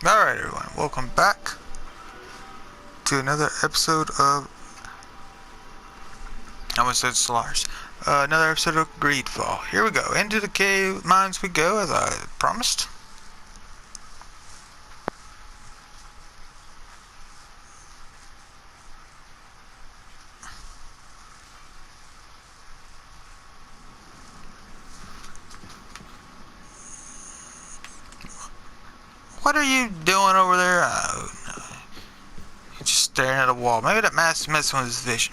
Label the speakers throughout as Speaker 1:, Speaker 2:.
Speaker 1: Alright everyone, welcome back to another episode of, I almost said Solars, another episode of GreedFall. Here we go, into the cave mines we go, as I promised. What are you doing over there? Oh, no. You're just staring at a wall. Maybe that mask is messing with his vision.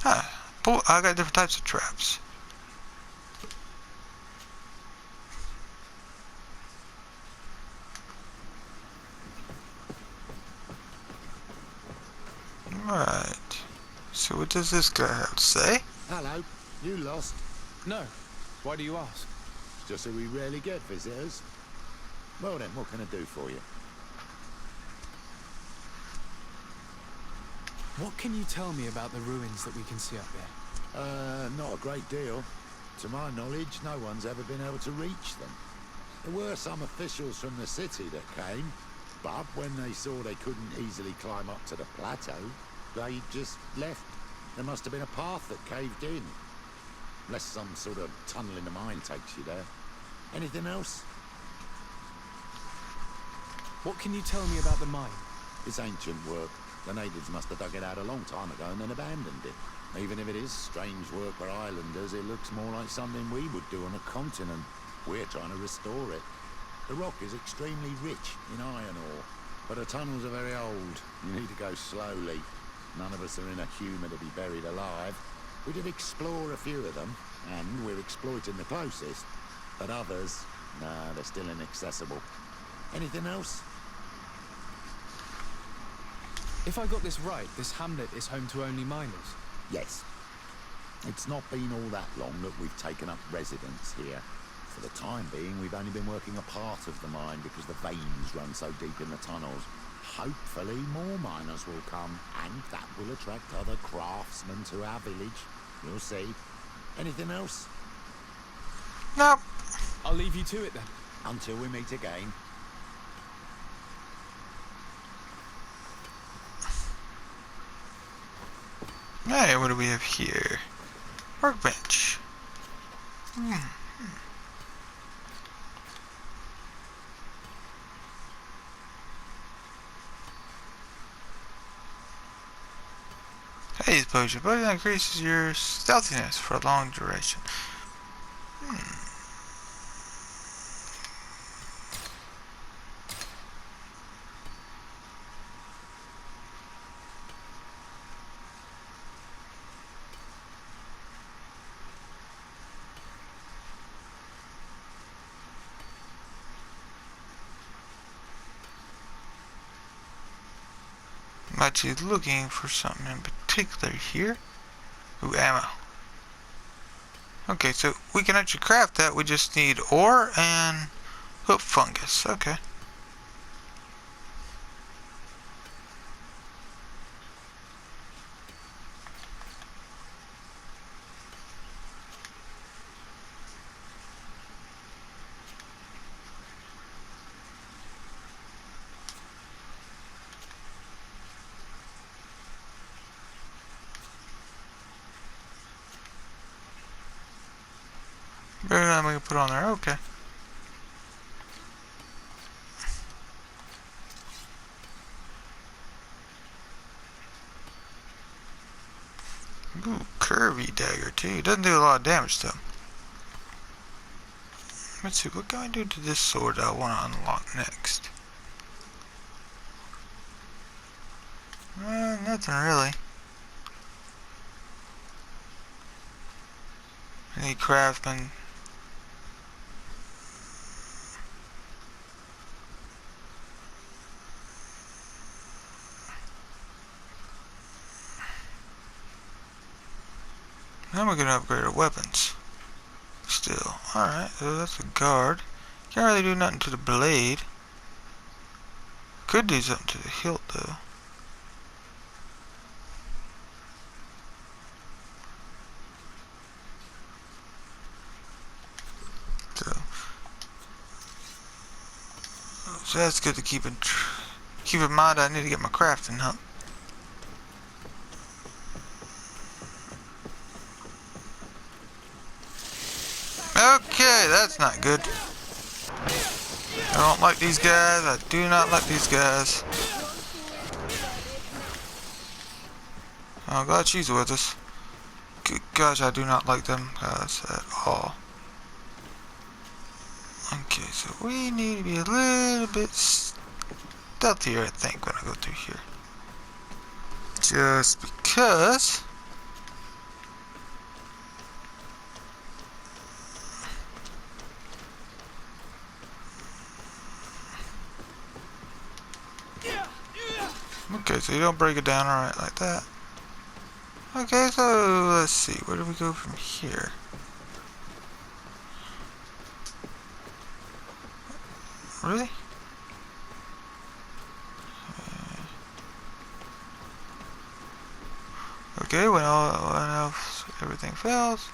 Speaker 1: Huh. I got different types of traps. Alright. So what does this guy have to say?
Speaker 2: Hello, you lost?
Speaker 3: No. Why do you ask?
Speaker 2: Just that we rarely get visitors. Well then, what can I do for you?
Speaker 3: What can you tell me about the ruins that we can see up there?
Speaker 2: Not a great deal. To my knowledge, no one's ever been able to reach them. There were some officials from the city that came, but when they saw they couldn't easily climb up to the plateau, they just left. There must have been a path that caved in. Unless some sort of tunnel in the mine takes you there. Anything else?
Speaker 3: What can you tell me about the mine?
Speaker 2: It's ancient work. The natives must have dug it out a long time ago and then abandoned it. Even if it is strange work for islanders, it looks more like something we would do on a continent. We're trying to restore it. The rock is extremely rich in iron ore, but the tunnels are very old. You need to go slowly. None of us are in a humour to be buried alive. We did explore a few of them, and we're exploiting the closest. But others, nah, they're still inaccessible. Anything else?
Speaker 3: If I got this right, this hamlet is home to only miners.
Speaker 2: Yes. It's not been all that long that we've taken up residence here. For the time being, we've only been working a part of the mine because the veins run so deep in the tunnels. Hopefully more miners will come, and that will attract other craftsmen to our village. You'll see. Anything else?
Speaker 1: Nope.
Speaker 3: I'll leave you to it then.
Speaker 2: Until we meet again.
Speaker 1: Hey, what do we have here? Workbench. Haze potion. Potion increases your stealthiness for a long duration. I'm actually looking for something in particular here. Ooh, ammo. Okay, so we can actually craft that. We just need ore and hoop fungus. Okay. Very nice, we can put on there. Okay. Ooh, curvy dagger too. Doesn't do a lot of damage though. Let's see, what can I do to this sword that I want to unlock next? Nothing really. Any craftsman. Now we're gonna upgrade our weapons. Still. Alright, so that's a guard. Can't really do nothing to the blade. Could do something to the hilt though. So that's good to keep in mind. I need to get my crafting up. Okay, that's not good. I don't like these guys. I do not like these guys. Oh, glad she's with us. Good gosh, I do not like them guys at all. Okay, so we need to be a little bit stealthier, I think, when I go through here. Just because... Okay, so you don't break it down alright like that. Okay, so let's see, where do we go from here? Really? Okay, when else everything fails.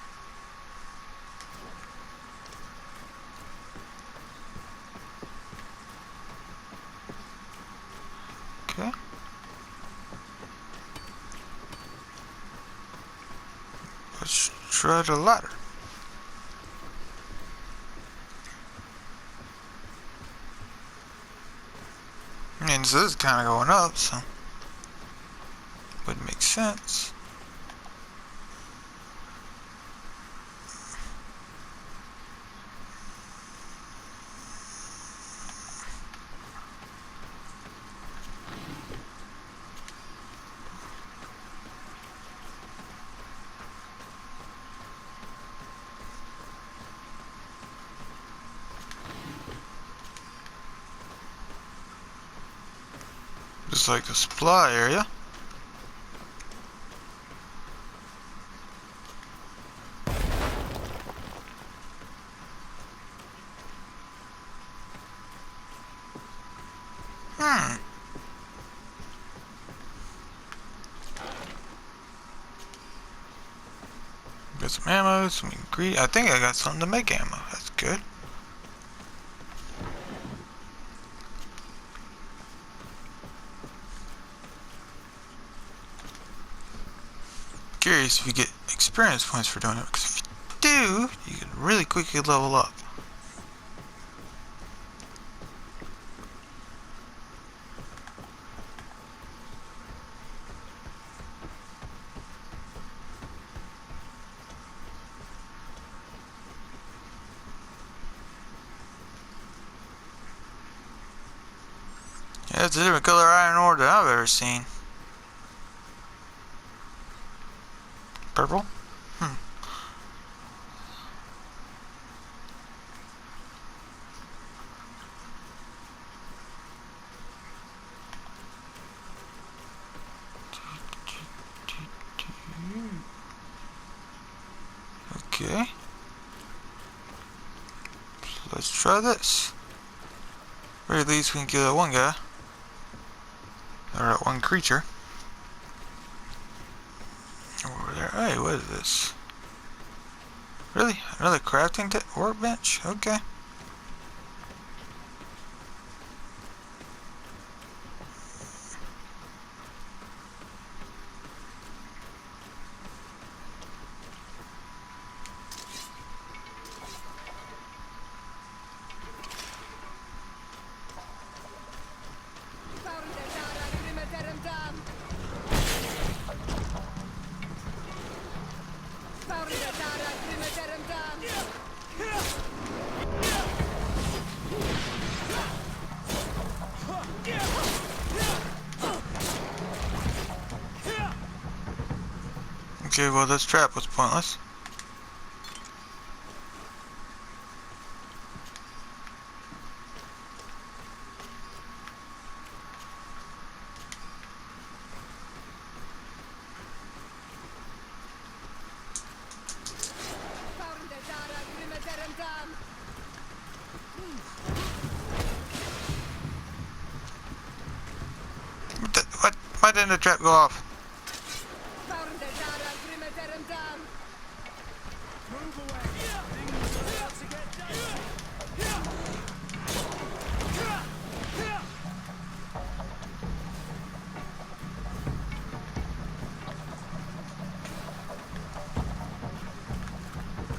Speaker 1: Okay. Let's try the ladder. I mean, so this is kind of going up, so would make sense. Just like the supply area. Got some ammo, some ingredients. I think I got something to make ammo. That's good. Curious if you get experience points for doing it, because if you do, you can really quickly level up. Yeah, it's a different color iron ore than I've ever seen. Purple? Okay. So let's try this. Or at least we can kill that one guy. Or that one creature. Over there. Hey, what is this? Really? Another crafting workbench? Okay. Okay, well this trap was pointless. didn't the trap go off?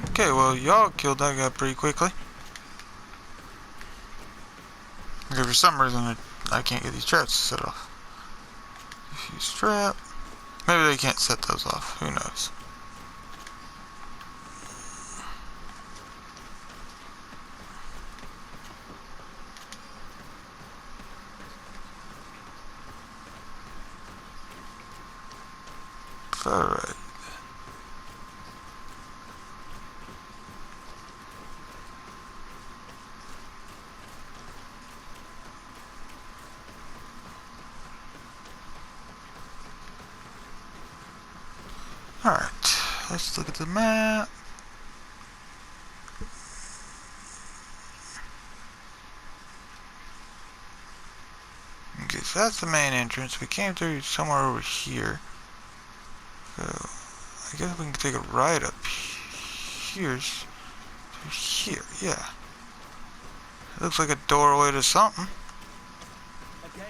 Speaker 1: Okay, well, y'all killed that guy pretty quickly. Okay, for some reason, I can't get these traps set off. Use trap. Maybe they can't set those off. Who knows? Alright. Alright, let's look at the map. Okay, so that's the main entrance. We came through somewhere over here. So, I guess we can take a right up here. To here, yeah. It looks like a doorway to something.
Speaker 3: A gate.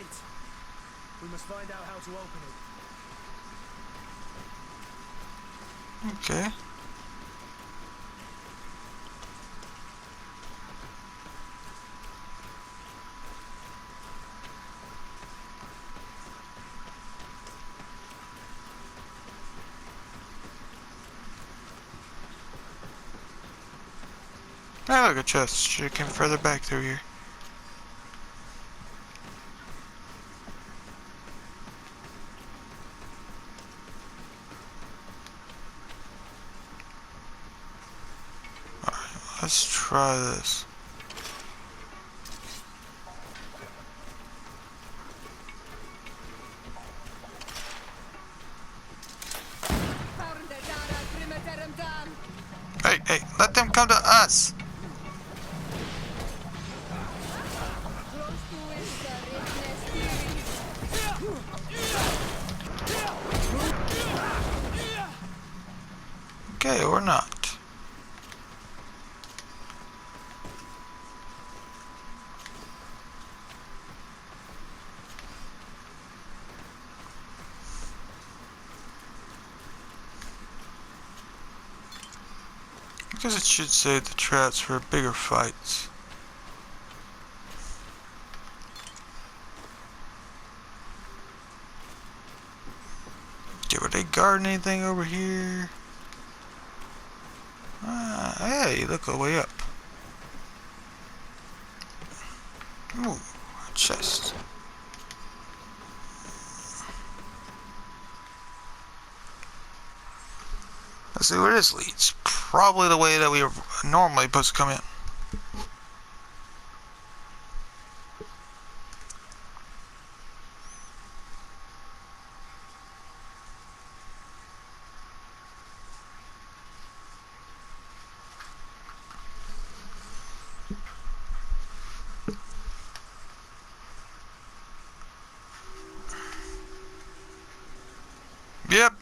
Speaker 3: We must find out how to open it.
Speaker 1: Okay. Ah, look, a chest. Should have came further back through here. Alright, let's try this. Hey, hey, let them come to us! Okay, or not. I guess it should save the traps for bigger fights. Okay, were they guarding anything over here? Hey, look all the way up. Ooh, a chest. Let's see where this leads. Probably the way that we are normally supposed to come in. Yep.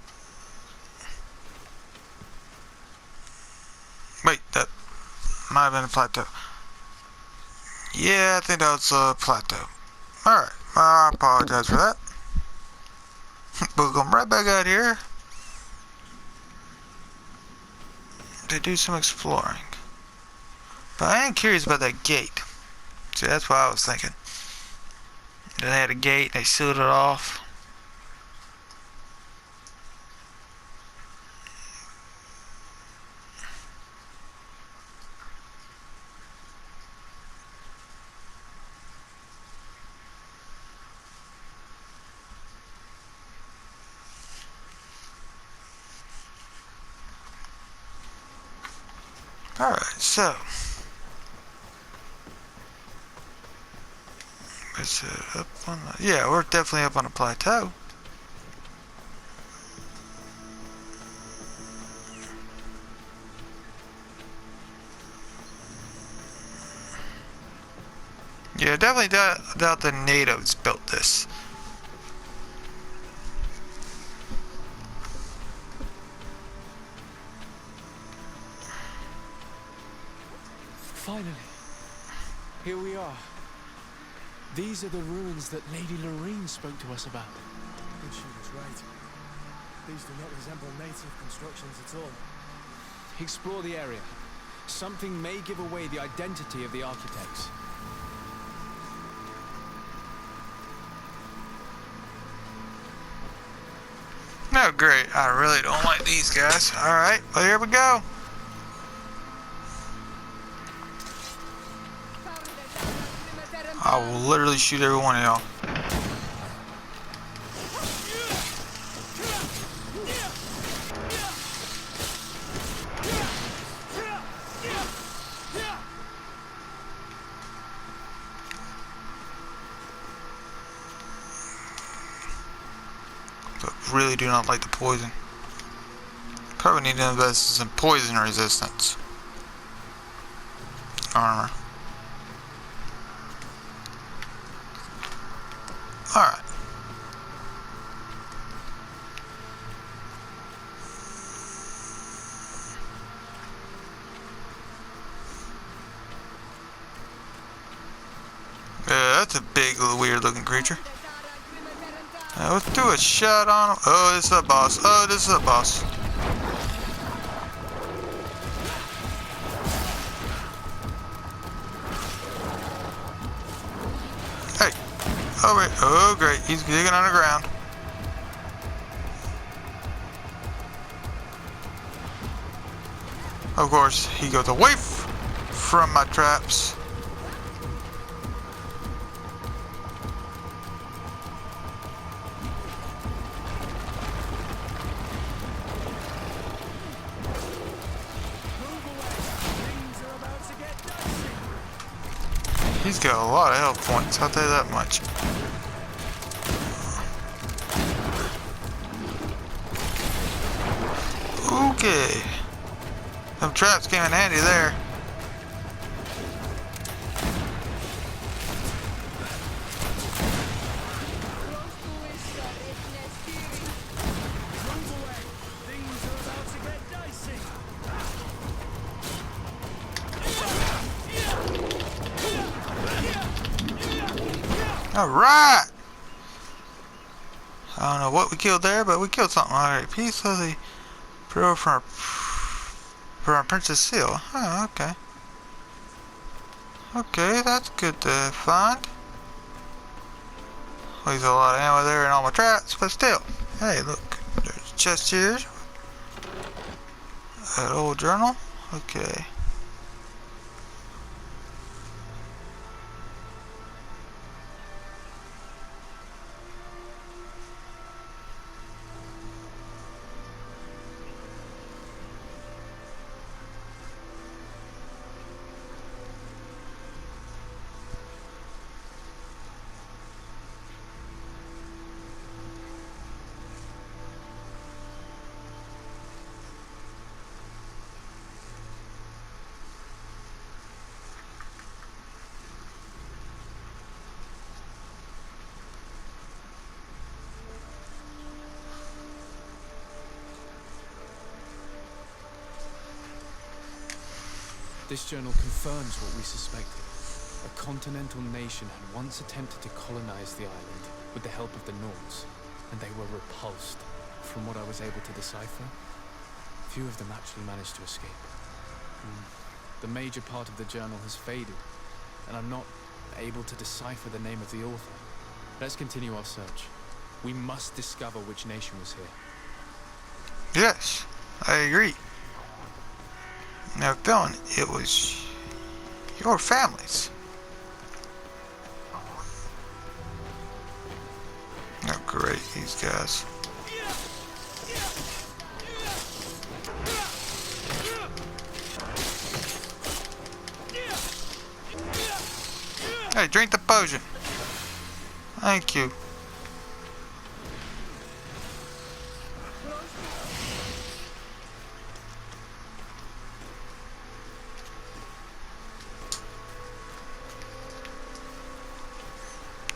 Speaker 1: Wait, that might have been a plateau. Yeah, I think that was a plateau. Alright, I apologize for that. We'll come right back out here to do some exploring. But I am curious about that gate. See, that's what I was thinking. They had a gate, they sealed it off. Alright, so is it up on the, yeah, we're definitely up on a plateau. Yeah, definitely doubt the natives built this.
Speaker 3: Here we are. These are the ruins that Lady Lorene spoke to us about.
Speaker 4: And she was right. These do not resemble native constructions at all.
Speaker 3: Explore the area. Something may give away the identity of the architects.
Speaker 1: No, great. I really don't like these guys. Alright, well, here we go. I will literally shoot every one of y'all. But really do not like the poison. Probably need to invest in some poison resistance armor. Alright. Yeah, that's a big, weird looking creature. Let's do a shot on him. Oh, this is a boss. Oh, this is a boss. Hey. Oh, wait. Oh, great. He's digging underground. Of course, he goes away from my traps. He's got a lot of health points, I'll tell you that much. Okay. Them traps came in handy there. Alright! I don't know what we killed there, but we killed something. Alright, piece of the pearl from our Princess Seal. Oh, okay. Okay, that's good to find. Leaves a lot of ammo there in all my traps, but still. Hey, look. There's a chest here. An old journal. Okay.
Speaker 3: This journal confirms what we suspected. A continental nation had once attempted to colonize the island with the help of the Nords, and they were repulsed. From what I was able to decipher, few of them actually managed to escape. The major part of the journal has faded, and I'm not able to decipher the name of the author. Let's continue our search. We must discover which nation was here.
Speaker 1: Yes, I agree. Now, Dylan, it was your family's. Oh, great, these guys. Hey, drink the potion. Thank you.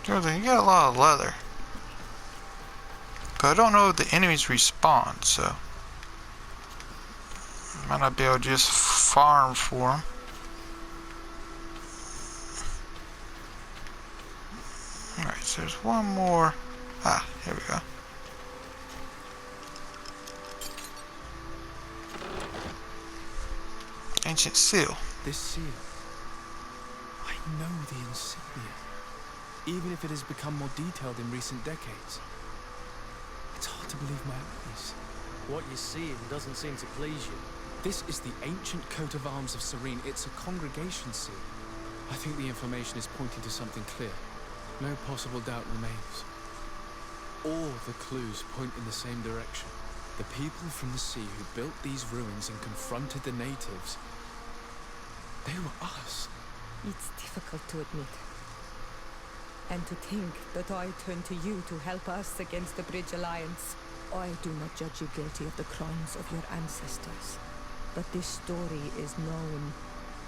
Speaker 1: You got a lot of leather. But I don't know if the enemies respawn, so might not be able to just farm for them. so there's one more. Ah, here we go. Ancient seal.
Speaker 3: This seal. I know the insignia. Even if it has become more detailed in recent decades. It's hard to believe my eyes.
Speaker 5: What you're seeing doesn't seem to please you.
Speaker 3: This is the ancient coat of arms of Serene. It's a congregation seal. I think the information is pointing to something clear. No possible doubt remains. All the clues point in the same direction. The people from the sea who built these ruins and confronted the natives, they were us.
Speaker 6: It's difficult to admit. And to think that I turn to you to help us against the Bridge Alliance. I do not judge you guilty of the crimes of your ancestors. But this story is known.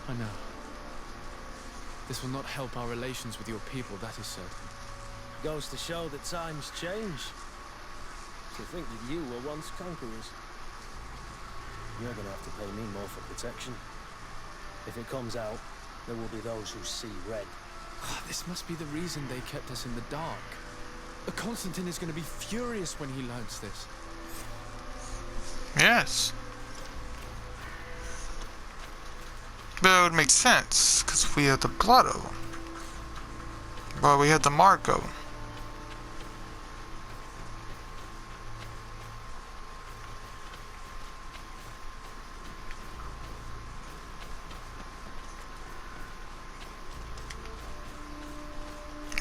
Speaker 3: I know. This will not help our relations with your people, that is certain.
Speaker 5: Goes to show that times change. To think that you were once conquerors. You're gonna have to pay me more for protection. If it comes out, there will be those who see red.
Speaker 3: This must be the reason they kept us in the dark. Constantine is going to be furious when he learns this.
Speaker 1: Yes. But it would make sense, because we had the blood of them. Well, we had the mark of them.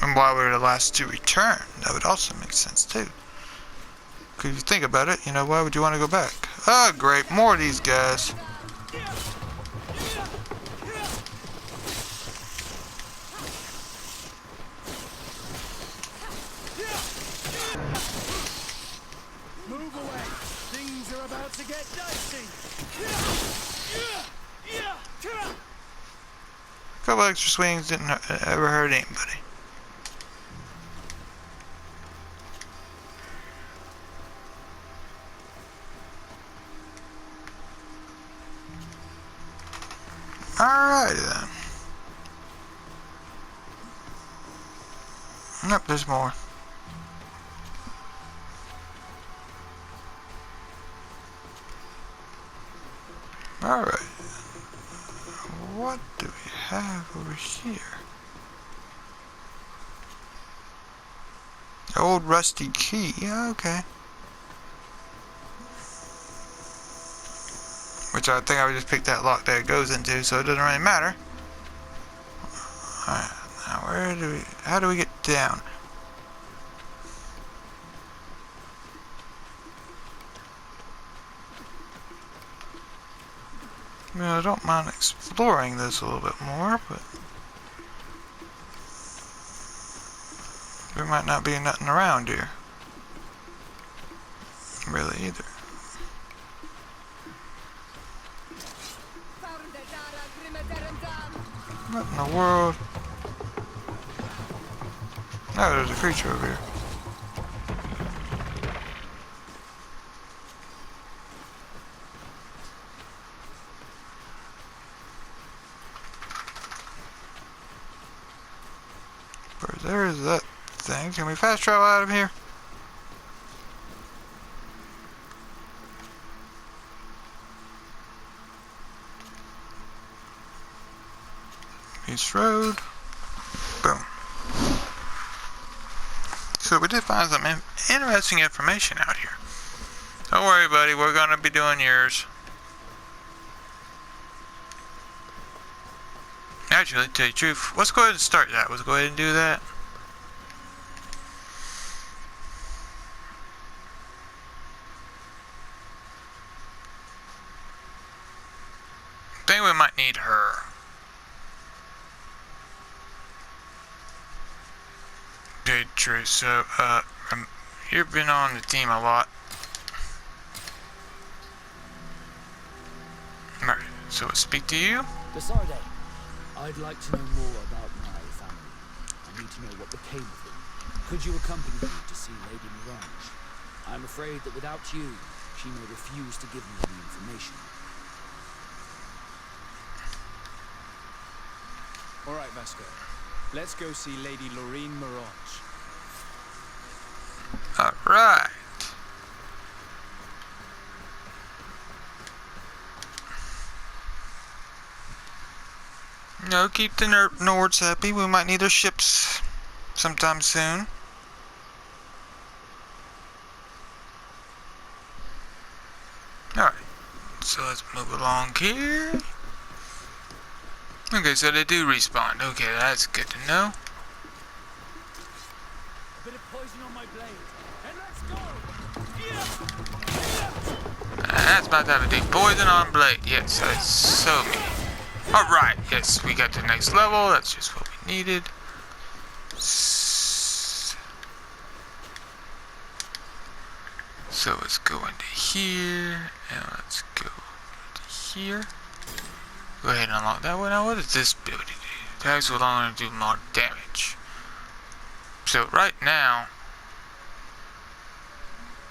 Speaker 1: And why we're the last to return, that would also make sense too. Because if you think about it, you know, why would you want to go back? Oh great, more of these guys.
Speaker 4: Move away! Things are about to get dicey!
Speaker 1: A couple extra swings didn't ever hurt anybody. Alrighty then. Nope, there's more. Alright. What do we have over here? Old rusty key. Yeah, okay. Which I think I would just pick that lock that it goes into, so it doesn't really matter. Alright, now how do we get down? I mean, I don't mind exploring this a little bit more, but there might not be nothing around here. Really, either. What in the world? Oh, there's a creature over here. There's that thing. Can we fast travel out of here? East Road. Boom. So we did find some interesting information out here. Don't worry, buddy. We're going to be doing yours. Actually, to tell you the truth, let's go ahead and start that. Let's go ahead and do that. I think we might need her. Okay, True. So, you've been on the team a lot. Alright, so let's speak to you.
Speaker 5: Desarde, I'd like to know more about my family. I need to know what became of them. Could you accompany me to see Lady Mirage? I'm afraid that without you, she may refuse to give me any information.
Speaker 3: All right, Vasco. Let's go see Lady Lorraine Mirage.
Speaker 1: Alright. No, keep the Nords happy. We might need their ships sometime soon. Alright, so let's move along here. Okay, so they do respawn. Okay, that's good to know.
Speaker 5: A bit of poison on my blade. And let's go!
Speaker 1: That's my type of thing. Poison on blade. Yes, that's so me. Alright, yes, we got to the next level. That's just what we needed. So let's go into here. And let's go into here. Go ahead and unlock that one. Now, what does this ability do? Tags will only do more damage. So right now,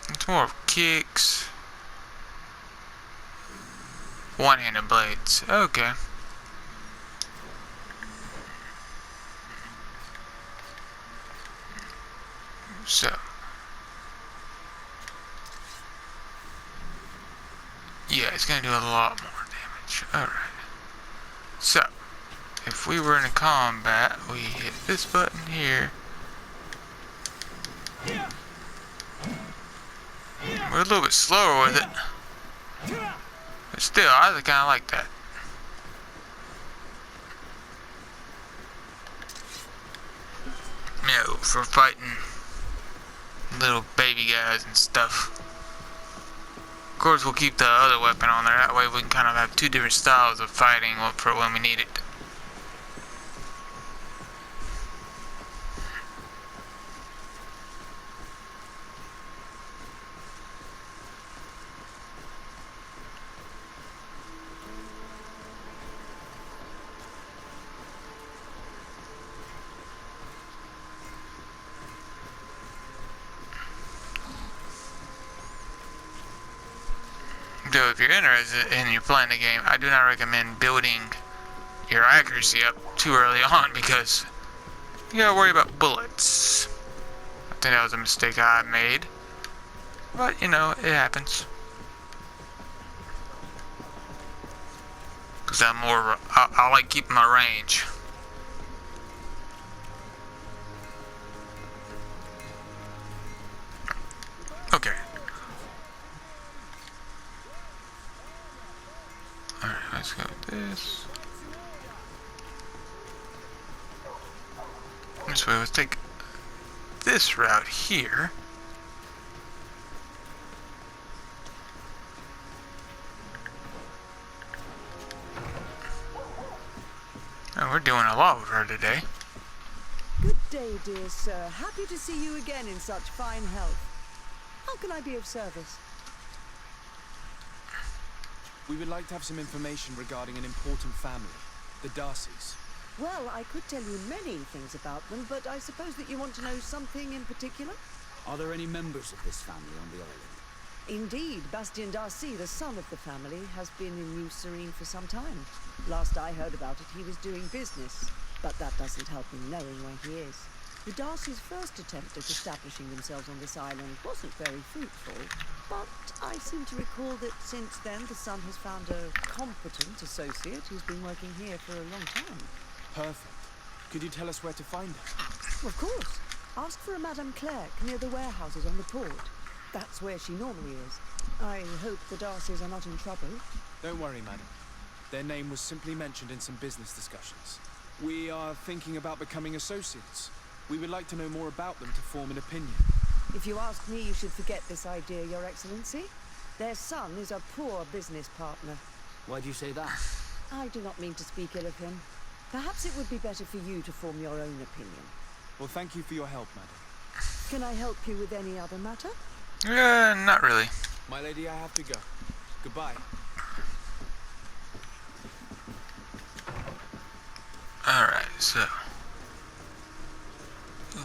Speaker 1: it's more of kicks. One-handed blades. Okay. So. Yeah, it's gonna do a lot more damage. Alright. So, if we were in a combat, we hit this button here. We're a little bit slower with it. But still, I kind of like that. You know, for fighting little baby guys and stuff. Of course, we'll keep the other weapon on there. That way we can kind of have two different styles of fighting for when we need it. So if you're interested and you're playing the game, I do not recommend building your accuracy up too early on because you gotta worry about bullets. I think that was a mistake I made, but you know, it happens. Cause I'm more, I like keeping my range. Okay. Alright, let's go with this. This way, let's take this route here. Oh, we're doing a lot with her today.
Speaker 7: Good day, dear sir. Happy to see you again in such fine health. How can I be of service?
Speaker 3: We would like to have some information regarding an important family, the Darcys.
Speaker 7: Well, I could tell you many things about them, but I suppose that you want to know something in particular?
Speaker 2: Are there any members of this family on the island?
Speaker 7: Indeed, Bastien Darcy, the son of the family, has been in New Serene for some time. Last I heard about it, he was doing business, but that doesn't help me knowing where he is. The Darcys' first attempt at establishing themselves on this island wasn't very fruitful, but I seem to recall that since then the son has found a competent associate who's been working here for a long time.
Speaker 3: Perfect. Could you tell us where to find her?
Speaker 7: Of course. Ask for a Madame Clerc near the warehouses on the port. That's where she normally is. I hope the Darcys are not in trouble.
Speaker 3: Don't worry, madam. Their name was simply mentioned in some business discussions. We are thinking about becoming associates. We would like to know more about them to form an opinion.
Speaker 7: If you ask me, you should forget this idea, Your Excellency. Their son is a poor business partner.
Speaker 5: Why do you say that?
Speaker 7: I do not mean to speak ill of him. Perhaps it would be better for you to form your own opinion.
Speaker 3: Well, thank you for your help, madam.
Speaker 7: Can I help you with any other matter?
Speaker 1: Not really.
Speaker 3: My lady, I have to go. Goodbye.
Speaker 1: Alright, so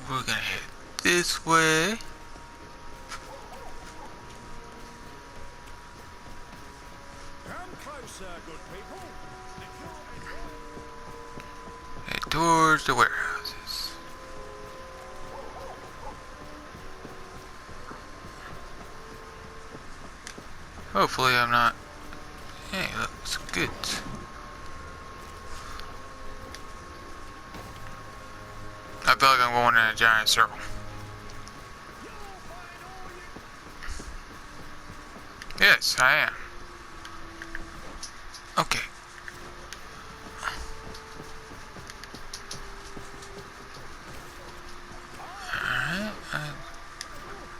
Speaker 1: we're gonna head this way.
Speaker 4: Come closer, good people.
Speaker 1: Head towards the warehouses. Hopefully I'm not... Hey, looks good. I feel like I'm going in a giant circle. Yes, I am. Okay. Alright.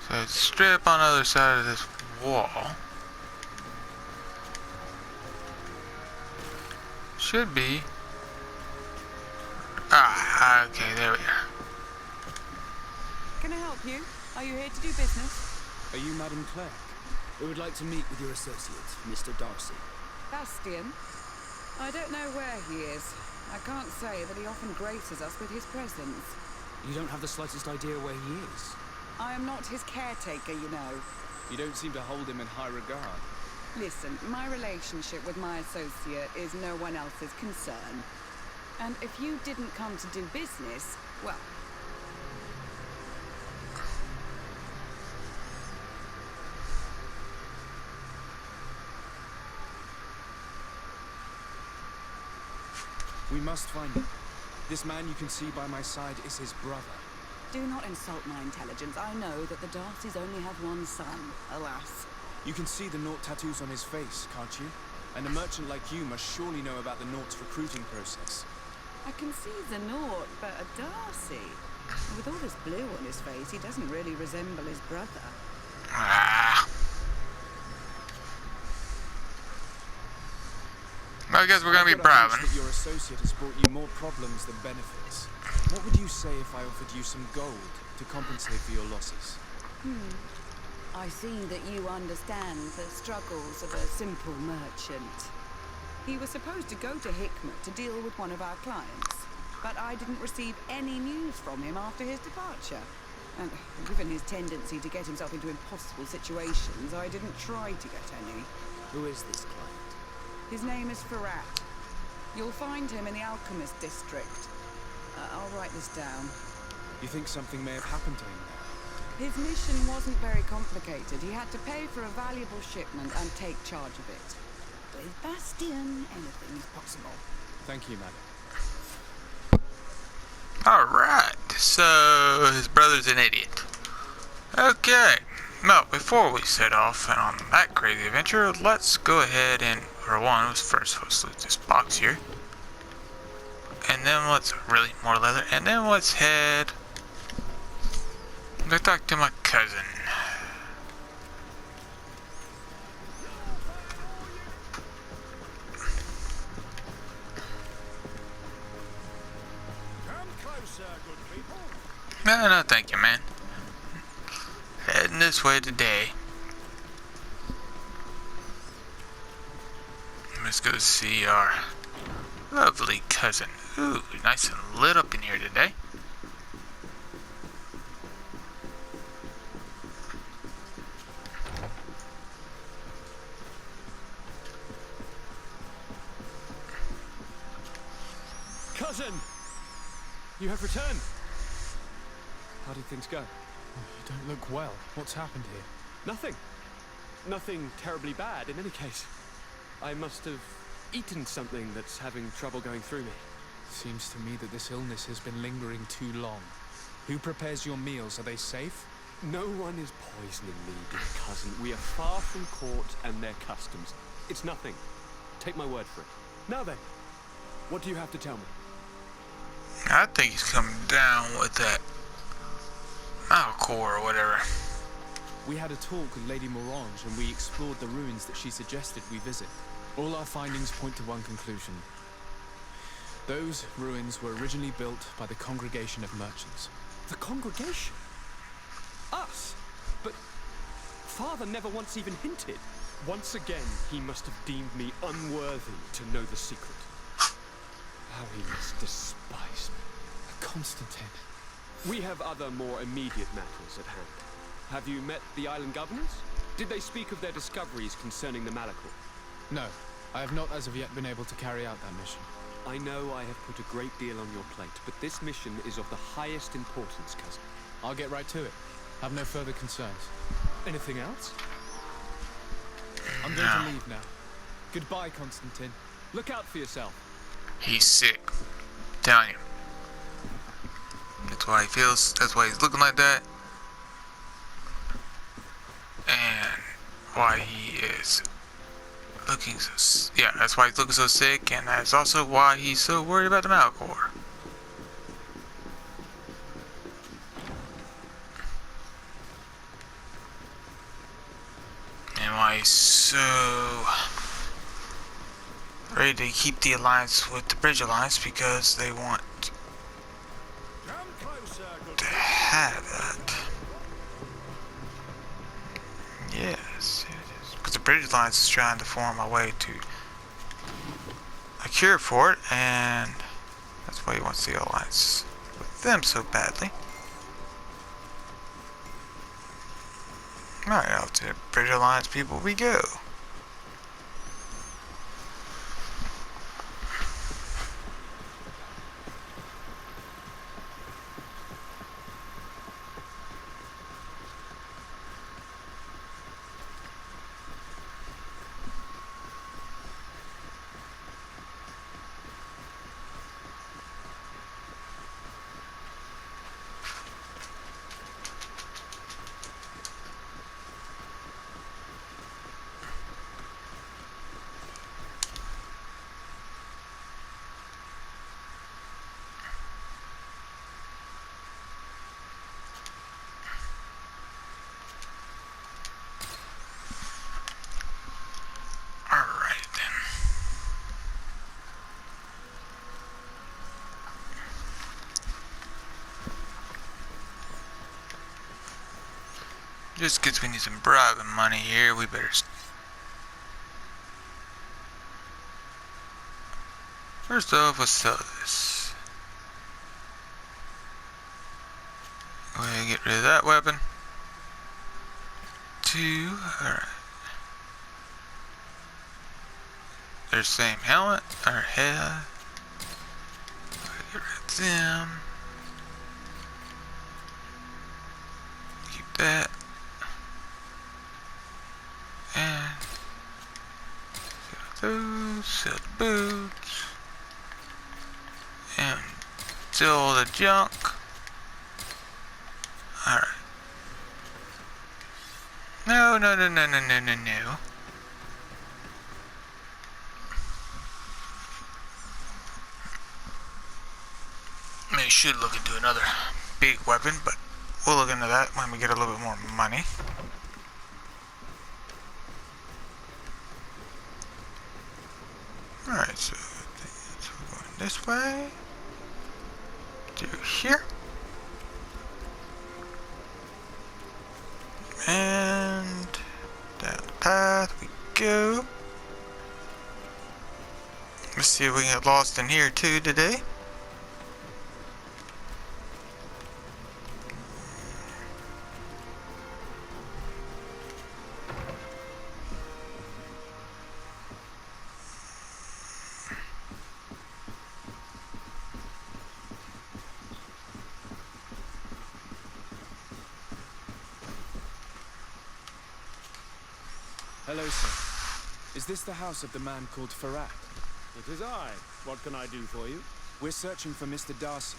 Speaker 1: So it's straight up on the other side of this wall. Should be. Ah, okay, there we are.
Speaker 6: Can I help you? Are you here to do business?
Speaker 3: Are you Madam Clerk?
Speaker 8: We would like to meet with your associate, Mr. Darcy.
Speaker 6: Bastian? I don't know where he is. I can't say that he often graces us with his presence.
Speaker 8: You don't have the slightest idea where he is?
Speaker 6: I am not his caretaker, you know.
Speaker 3: You don't seem to hold him in high regard.
Speaker 6: Listen, my relationship with my associate is no one else's concern. And if you didn't come to do business, well...
Speaker 3: We must find him. This man you can see by my side is his brother.
Speaker 6: Do not insult my intelligence. I know that the Darcys only have one son, alas.
Speaker 3: You can see the Naught tattoos on his face, can't you? And a merchant like you must surely know about the Naught's recruiting process.
Speaker 6: I can see the Naught, but a Darcy? With all this blue on his face, he doesn't really resemble his brother.
Speaker 1: Ah. I guess we're gonna be
Speaker 3: I've got a hunch
Speaker 1: bribing.
Speaker 3: that your associate has brought you more problems than benefits. What would you say if I offered you some gold to compensate for your losses?
Speaker 6: I see that you understand the struggles of a simple merchant. He was supposed to go to Hikmet to deal with one of our clients, but I didn't receive any news from him after his departure. And given his tendency to get himself into impossible situations, I didn't try to get any.
Speaker 8: Who is this client?
Speaker 6: His name is Farad. You'll find him in the Alchemist District. I'll write this down.
Speaker 3: You think something may have happened to him?
Speaker 6: His mission wasn't very complicated. He had to pay for a valuable shipment and take charge of it. With Bastian, anything is possible.
Speaker 3: Thank you, madam.
Speaker 1: Alright, so his brother's an idiot. Okay, well, before we set off on that crazy adventure, let's go ahead and, for one, let's loot this box here. And then really more leather, and then let's head, go talk to my cousin. No, thank you, man. Heading this way today. Let's go see our lovely cousin. Ooh, nice and lit up in here today.
Speaker 3: Cousin! You have returned! How did things go? You don't look well. What's happened here?
Speaker 9: Nothing. Nothing terribly bad in any case. I must have eaten something that's having trouble going through me.
Speaker 3: Seems to me that this illness has been lingering too long. Who prepares your meals? Are they safe?
Speaker 9: No one is poisoning me, dear cousin. We are far from court and their customs. It's nothing. Take my word for it. Now then, what do you have to tell me?
Speaker 1: I think he's coming down with that Malcor or whatever.
Speaker 3: We had a talk with Lady Morange and we explored the ruins that she suggested we visit. All our findings point to one conclusion. Those ruins were originally built by the Congregation of Merchants.
Speaker 9: The congregation? Us? But Father never once even hinted. Once again, he must have deemed me unworthy to know the secret. How he must despise me.
Speaker 3: Constantine.
Speaker 9: We have other more immediate matters at hand. Have you met the island governors? Did they speak of their discoveries concerning the Malachor?
Speaker 3: No, I have not as of yet been able to carry out that mission.
Speaker 9: I know I have put a great deal on your plate, but this mission is of the highest importance, cousin.
Speaker 3: I'll get right to it. Have no further concerns.
Speaker 9: Anything else?
Speaker 3: I'm going to leave now. Goodbye, Constantine. Look out for yourself.
Speaker 1: He's sick. Telling you. That's why he feels. That's why he's looking like that. And why he is looking so. Yeah, that's why he's looking so sick, and that's also why he's so worried about the Malcor. And why he's so ready to keep the alliance with the Bridge Alliance, because they want to have it. Yes, it is. Because the Bridge Alliance is trying to form a way to a cure for it, and that's why he wants the alliance with them so badly. Alright, out to the Bridge Alliance people we go. Alright then. Just because we need some bribing money here, we better. First off, let's sell this. We're gonna get rid of that weapon. 2, alright. Their same helmet, or head. Get rid of them. Keep that. And sell those, sell the boots. And sell all the junk. Alright. No. Maybe should look into another big weapon, but we'll look into that when we get a little bit more money. Alright, so we're going this way. Through here. And down the path we go. Let's see if we can get lost in here too today.
Speaker 3: Hello, sir. Is this the house of the man called Farad?
Speaker 5: It is I. What can I do for you?
Speaker 3: We're searching for Mr. Darcy.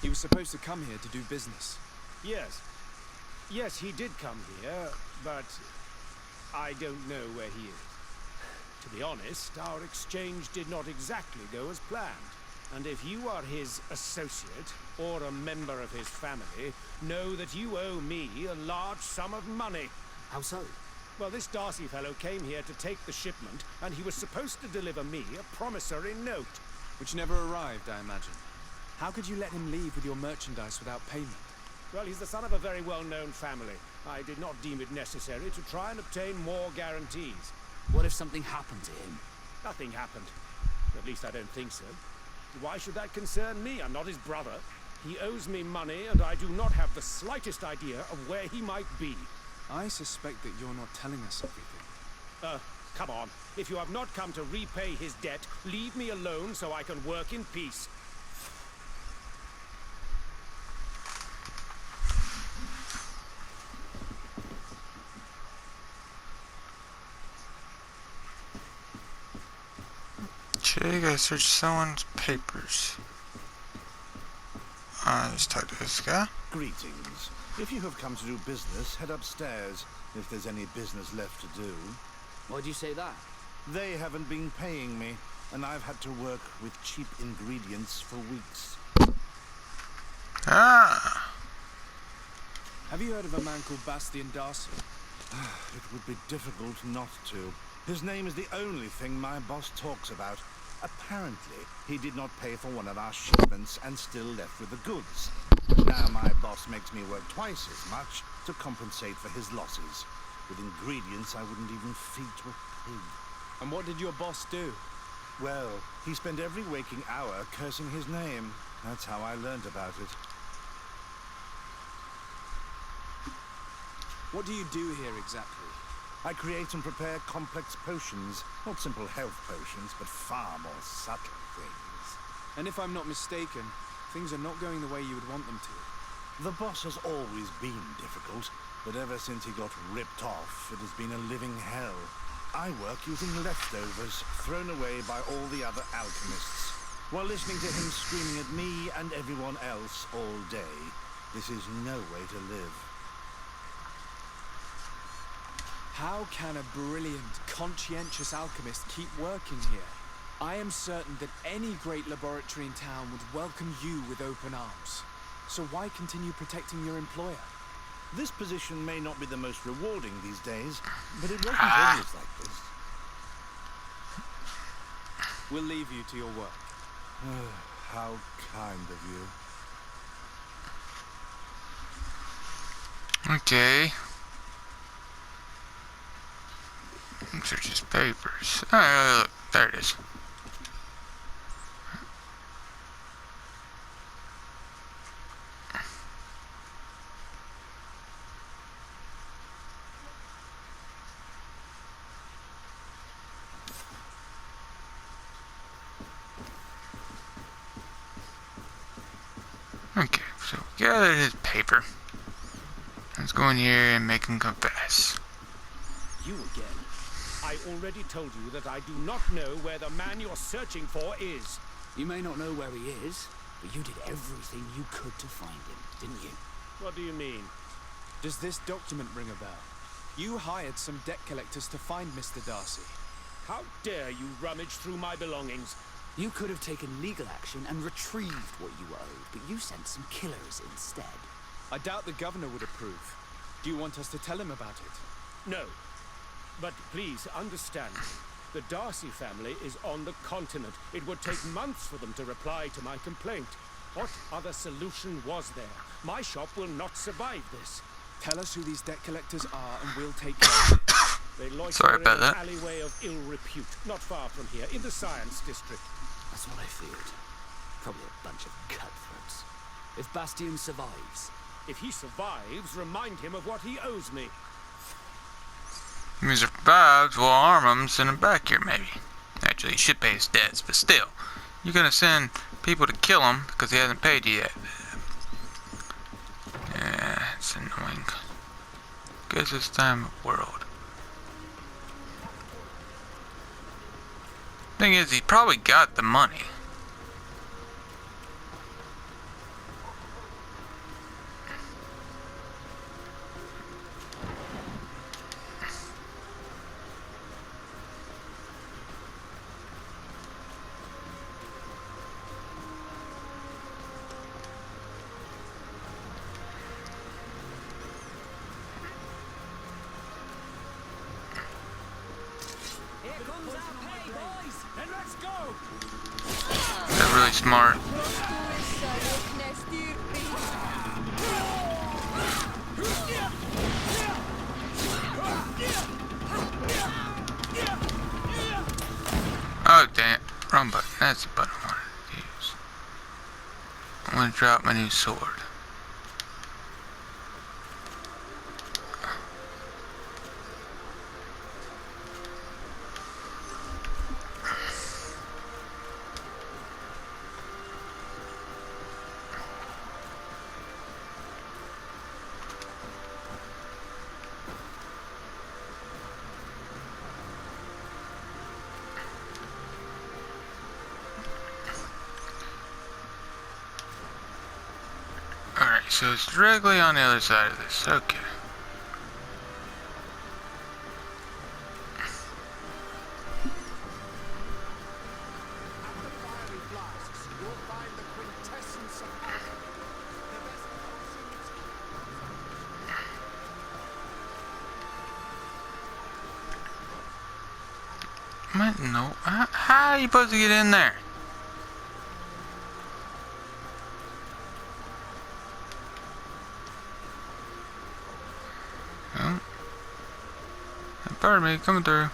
Speaker 3: He was supposed to come here to do business.
Speaker 5: Yes. Yes, he did come here, but I don't know where he is. To be honest, our exchange did not exactly go as planned. And if you are his associate, or a member of his family, know that you owe me a large sum of money.
Speaker 8: How so?
Speaker 5: Well, this Darcy fellow came here to take the shipment, and he was supposed to deliver me a promissory note.
Speaker 3: Which never arrived, I imagine. How could you let him leave with your merchandise without payment?
Speaker 5: Well, he's the son of a very well-known family. I did not deem it necessary to try and obtain more guarantees.
Speaker 8: What if something happened to him?
Speaker 5: Nothing happened. At least I don't think so. Why should that concern me? I'm not his brother. He owes me money, and I do not have the slightest idea of where he might be.
Speaker 3: I suspect that you're not telling us everything.
Speaker 5: Come on. If you have not come to repay his debt, leave me alone so I can work in peace.
Speaker 1: Okay, gotta search someone's papers. Let's talk to this guy.
Speaker 10: Greetings. If you have come to do business, head upstairs, if there's any business left to do.
Speaker 8: Why'd you say that?
Speaker 10: They haven't been paying me, and I've had to work with cheap ingredients for weeks.
Speaker 1: Ah!
Speaker 3: Have you heard of a man called Bastian Darcy?
Speaker 10: It would be difficult not to. His name is the only thing my boss talks about. Apparently, he did not pay for one of our shipments and still left with the goods. Now my boss makes me work twice as much to compensate for his losses. With ingredients I wouldn't even feed to a pig.
Speaker 3: And what did your boss do?
Speaker 10: Well, he spent every waking hour cursing his name. That's how I learned about it.
Speaker 3: What do you do here exactly?
Speaker 10: I create and prepare complex potions. Not simple health potions, but far more subtle things.
Speaker 3: And if I'm not mistaken, things are not going the way you would want them to.
Speaker 10: The boss has always been difficult, but ever since he got ripped off, it has been a living hell. I work using leftovers thrown away by all the other alchemists, while listening to him screaming at me and everyone else all day. This is no way to live.
Speaker 3: How can a brilliant, conscientious alchemist keep working here? I am certain that any great laboratory in town would welcome you with open arms. So why continue protecting your employer?
Speaker 10: This position may not be the most rewarding these days, but it wasn't always like this.
Speaker 3: We'll leave you to your work.
Speaker 10: How kind of you.
Speaker 1: Okay. Search his papers. Oh, look, there it is. Okay, so gather his paper. Let's go in here and make him confess.
Speaker 11: You again. I already told you that I do not know where the man you're searching for is.
Speaker 8: You may not know where he is, but you did everything you could to find him, didn't you?
Speaker 11: What do you mean?
Speaker 3: Does this document ring a bell? You hired some debt collectors to find Mr. Darcy.
Speaker 11: How dare you rummage through my belongings?
Speaker 8: You could have taken legal action and retrieved what you owed, but you sent some killers instead.
Speaker 3: I doubt the governor would approve. Do you want us to tell him about it?
Speaker 11: No. But please understand, the Darcy family is on the continent. It would take months for them to reply to my complaint. What other solution was there? My shop will not survive this.
Speaker 3: Tell us who these debt collectors are and we'll take care of it.
Speaker 11: They loiter
Speaker 1: Sorry about
Speaker 11: in
Speaker 1: that.
Speaker 11: an alleyway of ill repute, not far from here, in the science district.
Speaker 8: That's what I feared. Probably a bunch of cutthroats. If Bastian survives...
Speaker 11: If he survives, remind him of what he owes me.
Speaker 1: If he survives, we'll arm him, send him back here, maybe. Actually, he should pay his debts, but still. You're gonna send people to kill him because he hasn't paid you yet. Yeah, it's annoying. Guess it's time of world. Thing is, he probably got the money. They're really smart. Oh, damn. Wrong button. That's the button I wanted to use. I want to drop my new sword. so it's directly on the other side of this. Okay. What? No. How are you supposed to get in there? Oh. Pardon me, coming through.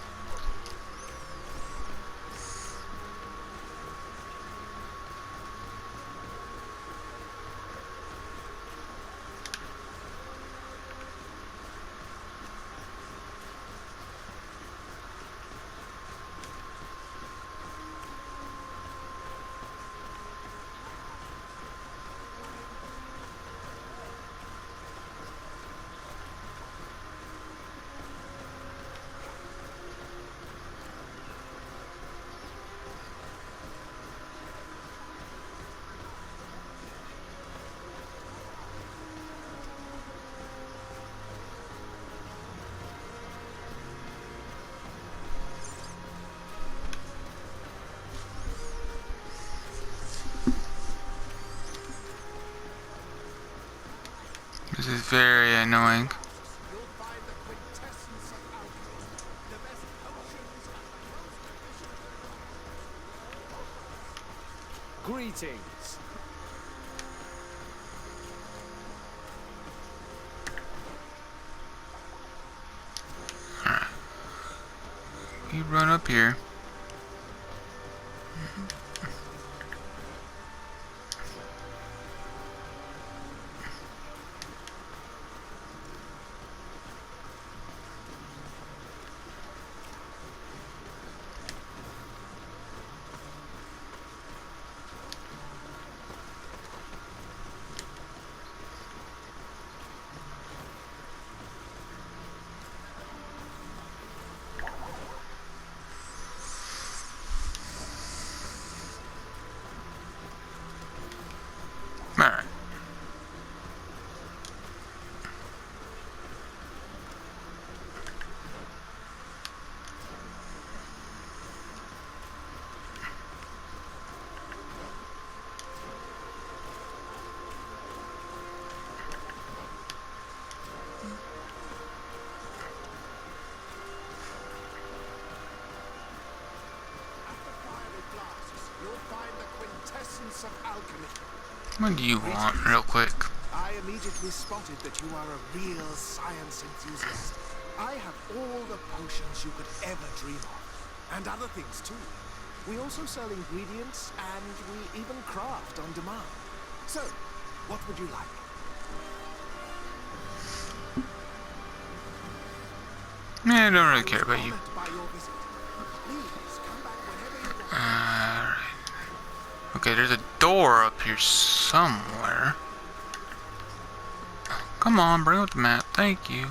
Speaker 1: This is very annoying.
Speaker 5: Greetings.
Speaker 1: Alright. You run up here. Alright. What do you want, real quick?
Speaker 4: I immediately spotted that you are a real science enthusiast. I have all the potions you could ever dream of. And other things too. We also sell ingredients and we even craft on demand. So, what would you like?
Speaker 1: Yeah, I don't really care about you.
Speaker 4: By your visit. Please come back whenever you want.
Speaker 1: Alright. Okay, there's a door up here somewhere. Come on, bring up the map. Thank you.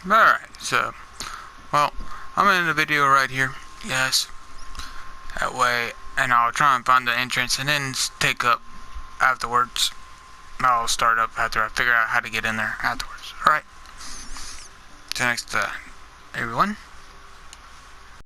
Speaker 1: Alright, so, well, I'm gonna end the video right here. Yes. That way, and I'll try and find the entrance and then take up afterwards. I'll start up after I figure out how to get in there afterwards. Alright. Till next time, everyone.